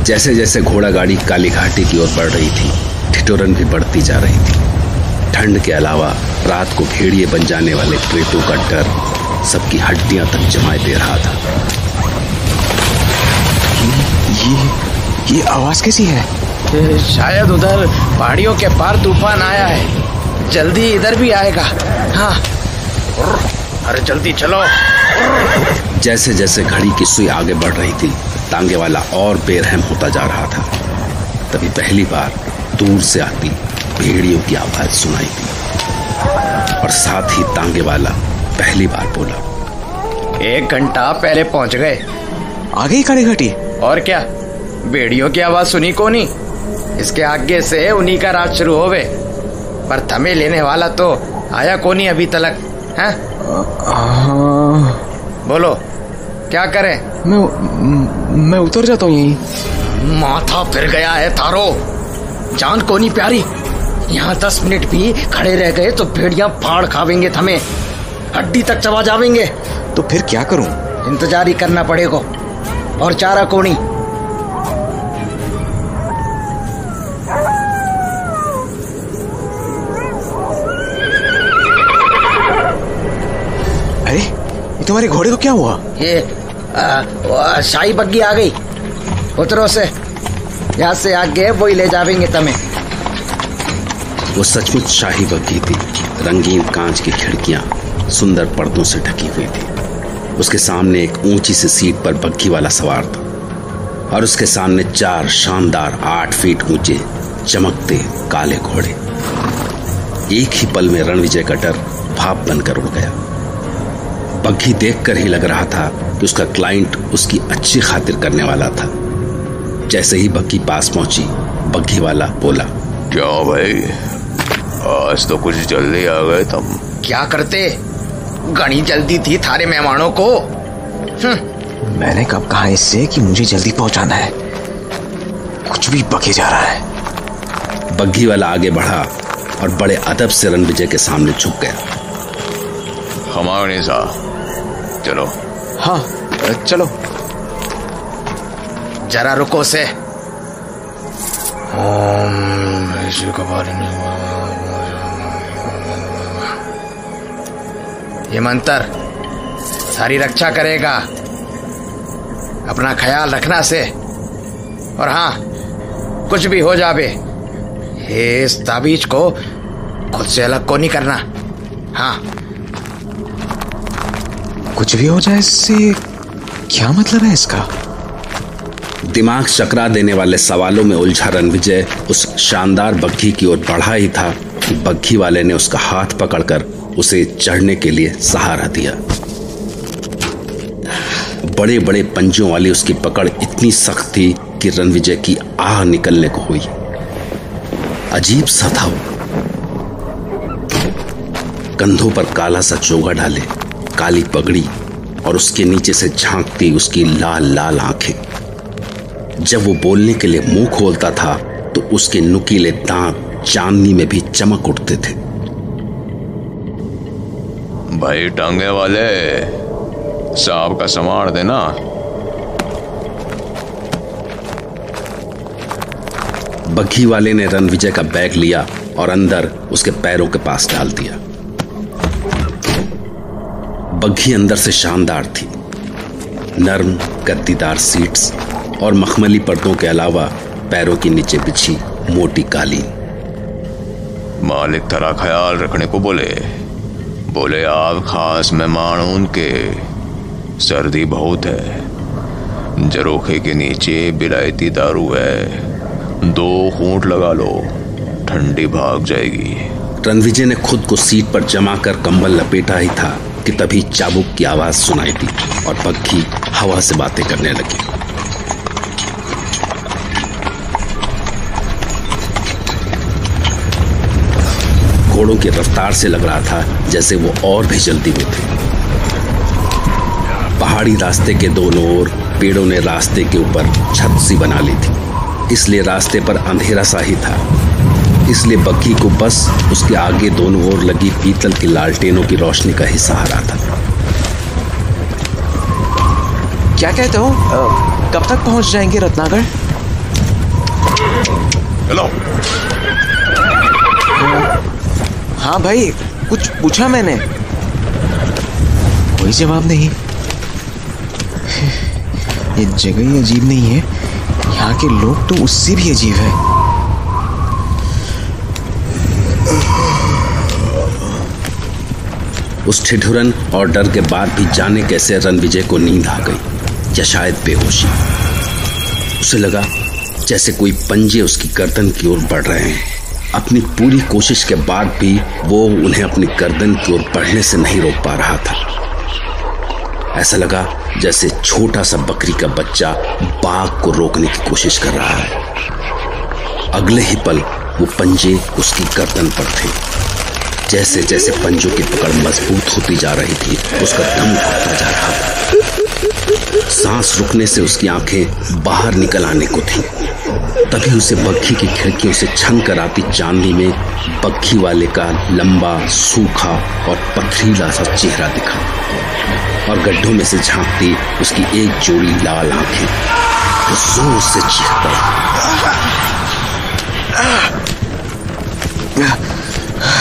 जैसे जैसे घोड़ा गाड़ी काली घाटी की ओर बढ़ रही थी, ठिठुरन भी बढ़ती जा रही थी। ठंड के अलावा रात को भेड़िए बन जाने वाले प्रेतों का डर सबकी हड्डियां तक जमाए दे रहा था। ये आवाज कैसी है? शायद उधर पहाड़ियों के पार तूफान आया है, जल्दी इधर भी आएगा। हाँ, अरे जल्दी चलो। जैसे जैसे घड़ी की सुई आगे बढ़ रही थी, तांगे वाला और बेरहम होता जा रहा था। तभी पहली बार दूर से आती भेड़ियों की आवाज सुनाई दी और साथ ही तांगे वाला पहली बार बोला, 1 घंटा पहले पहुंच गए। आ गई काली घाटी? और क्या, भेड़ियों की आवाज सुनी कोनी, इसके आगे से उन्हीं का राज शुरू होवे। पर थमे लेने वाला तो आया कोनी अभी तलक है? बोलो क्या करें? मैं उतर जाता हूँ यहीं। माथा फिर गया है थारो, जान कोनी प्यारी। यहाँ 10 मिनट भी खड़े रह गए तो भेड़िया फाड़ खावेंगे, थमे हड्डी तक चबा जावेंगे। तो फिर क्या करूं? इंतजार ही करना पड़ेगा, और चारा कोनी। अरे ये तुम्हारे घोड़े को क्या हुआ? ये शाही बग्गी आ गई, उतरो से, यहाँ से आगे वो ही ले जावेंगे तमें। वो सचमुच शाही बग्गी थी। रंगीन कांच की खिड़कियां सुंदर पर्दों से ढकी हुई थी। उसके सामने एक ऊंची सी सीट पर बग्गी वाला सवार था और उसके सामने 4 शानदार 8 फीट ऊंचे चमकते काले घोड़े। एक ही पल में रणविजय का डर भाप बनकर उड़ गया। बग्गी देखकर ही लग रहा था कि उसका क्लाइंट उसकी अच्छी खातिर करने वाला था। जैसे ही बग्गी पास पहुंची, बग्गी वाला बोला, क्या भाई, आज तो कुछ जल्दी आ गए तुम। क्या करते, घनी जल्दी थी थारे मेहमानों को। मैंने कब कहा इससे कि मुझे जल्दी पहुंचाना है? कुछ भी बके जा रहा है। बग्गी वाला आगे बढ़ा और बड़े अदब से रणविजय के सामने झुक गया। हमारे साथ चलो। हाँ चलो। जरा रुको से। ये मंत्र सारी रक्षा करेगा, अपना ख्याल रखना से। और हाँ, कुछ भी हो जावे, इस ताबीज को खुद से अलग को नहीं करना। हाँ, कुछ भी हो जाए इससे क्या मतलब है इसका? दिमाग चकरा देने वाले सवालों में उलझा रणविजय उस शानदार बग्घी की ओर बढ़ा ही था कि बग्घी वाले ने उसका हाथ पकड़कर उसे चढ़ने के लिए सहारा दिया। बड़े बड़े पंजों वाली उसकी पकड़ इतनी सख्त थी कि रणविजय की आह निकलने को हुई। अजीब सा था वो। कंधों पर काला सा चोगा डाले, काली पगड़ी और उसके नीचे से झांकती उसकी लाल लाल आंखें। जब वो बोलने के लिए मुंह खोलता था तो उसके नुकीले दांत चांदनी में भी चमक उठते थे। भाई टांगे वाले, सांप का संभाल देना। बग्घी वाले ने रणविजय का बैग लिया और अंदर उसके पैरों के पास डाल दिया। बग्घी अंदर से शानदार थी। नर्म गद्दीदार सीट्स और मखमली पर्दों के अलावा पैरों के नीचे बिछी मोटी कालीन। मालिक तेरा ख्याल रखने को बोले आप खास मेहमान उनके। सर्दी बहुत है, जरोखे के नीचे बिलायती दारू है, 2 घूंट लगा लो, ठंडी भाग जाएगी। रणविजय ने खुद को सीट पर जमा कर कंबल लपेटा ही था कि तभी चाबुक की आवाज सुनाई दी और बग्घी हवा से बातें करने लगी। घोड़ों की रफ्तार से लग रहा था जैसे वो और भी जल्दी में थे। पहाड़ी रास्ते के दोनों ओर पेड़ों ने रास्ते के ऊपर छत सी बना ली थी, इसलिए रास्ते पर अंधेरा सा ही था। इसलिए बग्घी को बस उसके आगे दोनों ओर लगी पीतल की लालटेनों की रोशनी का ही सहारा था। क्या कहते हो, कब तक पहुंच जाएंगे रत्नागढ़? चलो। हाँ भाई, कुछ पूछा मैंने, कोई जवाब नहीं। ये जगह ही अजीब नहीं है, यहाँ के लोग तो उससे भी अजीब है। उस ठिठुरन और डर के बाद भी जाने कैसे रणविजय को नींद आ गई या शायद बेहोशी। उसे लगा जैसे कोई पंजे उसकी गर्दन की ओर बढ़ रहे हैं। अपनी पूरी कोशिश के बाद भी वो उन्हें अपनी गर्दन की ओर बढ़ने से नहीं रोक पा रहा था। ऐसा लगा जैसे छोटा सा बकरी का बच्चा बाघ को रोकने की कोशिश कर रहा है। अगले ही पल वो पंजे उसकी गर्दन पर थे। जैसे जैसे पंजों की पकड़ मजबूत होती जा रही थी, उसका दम घुटता जा रहा था। सांस रुकने से उसकी आंखें बाहर निकल आने को थीं। तभी उसे बग्घी की खिड़कियों से छन कर आती चांदनी में बग्घी वाले का लंबा, सूखा और पथरीला सा चेहरा दिखा और गड्ढों में से झांकती उसकी एक जोड़ी लाल आंखें। वो जोर से चीख पड़ा।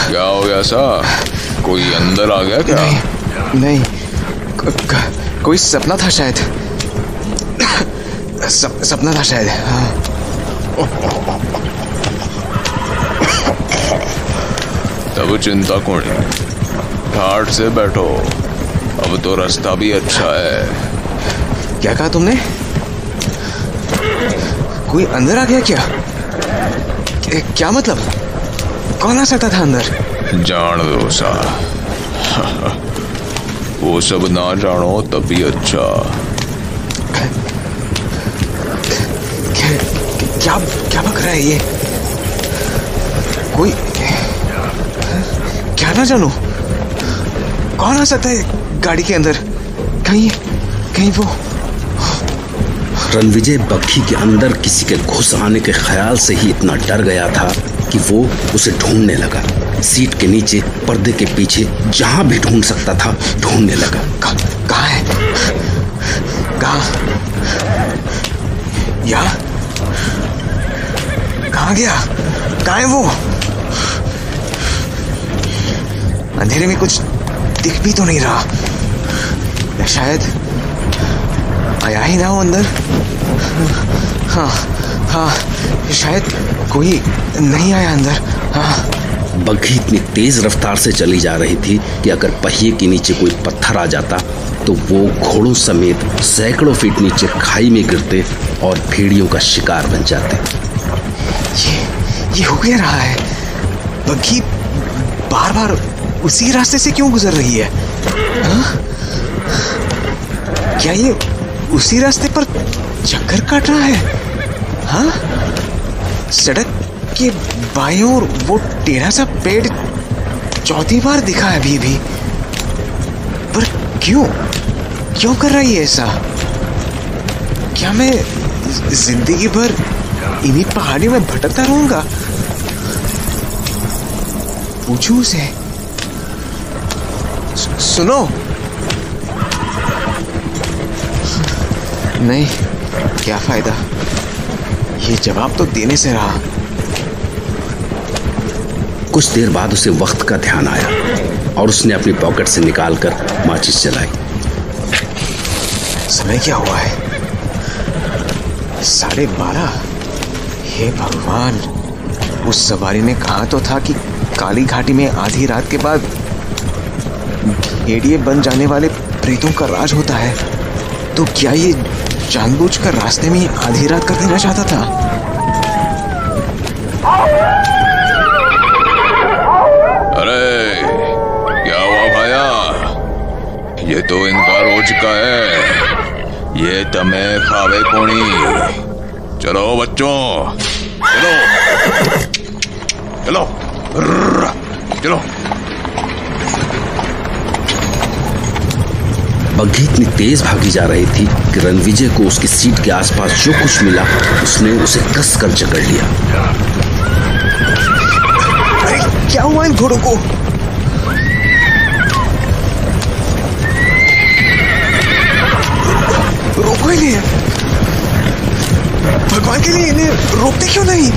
क्या हो गया सा? कोई अंदर आ गया क्या? नहीं, कोई सपना था शायद। सपना था शायद। हाँ। तब चिंता कौन है, ठाठ से बैठो, अब तो रास्ता भी अच्छा है। क्या कहा तुमने? कोई अंदर आ गया क्या? क्या मतलब? कौन आ सकता था अंदर? जान दो सा। वो सब ना जानो तब भी अच्छा। क्या बक रहा है ये? कोई क्या ना जानो? कौन आ सकता है गाड़ी के अंदर? कहीं वो रणविजय बग्घी के अंदर किसी के घुस आने के ख्याल से ही इतना डर गया था कि वो उसे ढूंढने लगा। सीट के नीचे, पर्दे के पीछे, जहां भी ढूंढ सकता था ढूंढने लगा। कहाँ है? कहाँ गया? कहाँ है वो? अंधेरे में कुछ दिख भी तो नहीं रहा। या शायद आया ही ना हो अंदर। हाँ, शायद कोई नहीं आया अंदर। हाँ। बग्घी इतनी तेज रफ्तार से चली जा रही थी कि अगर पहिए के नीचे कोई पत्थर आ जाता तो वो घोड़ों समेत सैकड़ों फीट नीचे खाई में गिरते और भेड़ियों का शिकार बन जाते। ये हो क्या रहा है? बग्घी बार बार उसी रास्ते से क्यों गुजर रही है? हाँ? क्या ये उसी रास्ते पर चक्कर काट रहा है? हाँ? सड़क के बाईं ओर वो टेढ़ा सा पेड़ चौथी बार दिखा है अभी भी। पर क्यों कर रही है ऐसा? क्या मैं जिंदगी भर इन्हीं पहाड़ियों में भटकता रहूंगा? पूछूं उसे। सुनो। नहीं, क्या फायदा, ये जवाब तो देने से रहा। कुछ देर बाद उसे वक्त का ध्यान आया और उसने अपनी पॉकेट से निकालकर माचिस जलाई। समय क्या हुआ है? 12:30। हे भगवान, उस सवारी ने कहा तो था कि काली घाटी में आधी रात के बाद भेड़िए बन जाने वाले प्रेतों का राज होता है। तो क्या ये जानबूझकर रास्ते में आधी रात कर देना चाहता था? अरे क्या हुआ भाया? ये तो इनका रोज का है, ये तमें खावे कोनी। चलो बच्चों, चलो चलो। बग्घी इतनी तेज भागी जा रही थी कि रणविजय को उसकी सीट के आसपास जो कुछ मिला उसने उसे कस कर जकड़ लिया। अरे क्या हुआ इन घोड़ों को? रोको इन्हें, भगवान के लिए इन्हें रोकते क्यों नहीं?